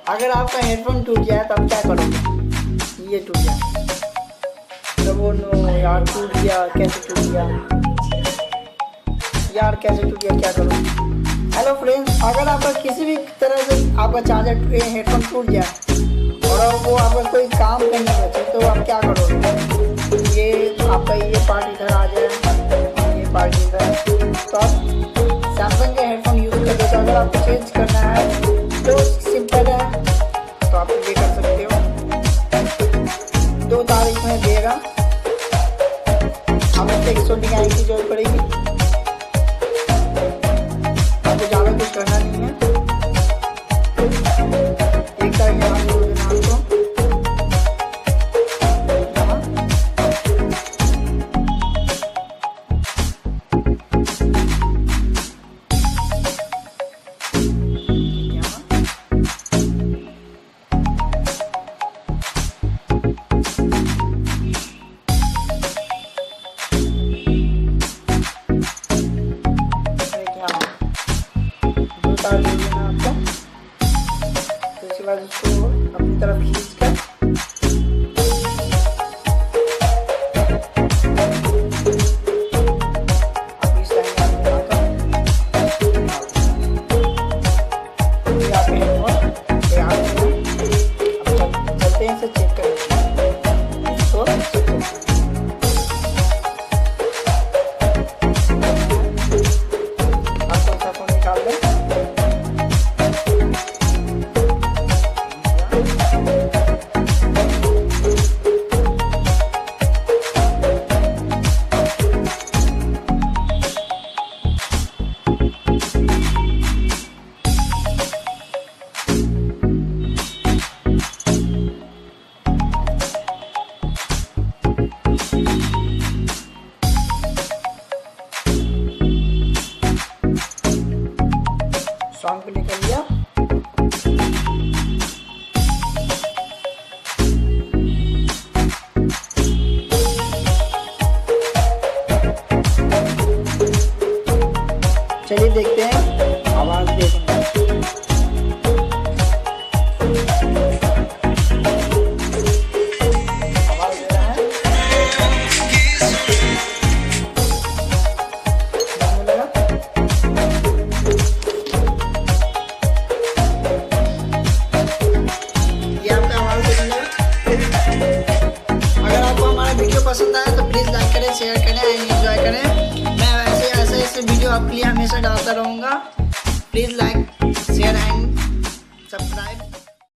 अगर आपका हेडफोन टूट जाए तो आप क्या करोगे? ये टूट जाए तो वो नो यार टूट गया, कैसे टूट गया यार, कैसे टूट गया, क्या करूँ? हेलो फ्रेंड्स, अगर आपका किसी भी तरह से आपका चार्जर हेडफोन टूट जाए और वो आपका कोई काम करने बचे तो आप क्या करोगे? ये आपका ये पार्ट इधर आ जाए, ये पार्ट इधर, तो आप सैमसंग के हेडफोन यूज़ कर दो। तो अगर आपको चेंज करना है तो सिंपल है, तो आप ये कर सकते हो। 2 तारीख में देगा, आपको 100 आने की जरूरत पड़ेगी, आपको ज़्यादा कुछ करना नहीं है। 1 तारीख में आपको आपको तो इसके बाद उसको अपनी तरफ खींच कर आप इस टाइम चलते हैं, इसे चेक करें तो आपको ऐसा फोन निकाल दें। सॉन्ग पे निकल लिया। चलिए देखते हैं, आवाज देखेंगे। आवाज दे रहा है, पसंद आया तो प्लीज़ लाइक करें, शेयर करें एंड एंजॉय करें। मैं वैसे ऐसे वीडियो आपके लिए हमेशा डालता रहूँगा। Please like, share and subscribe.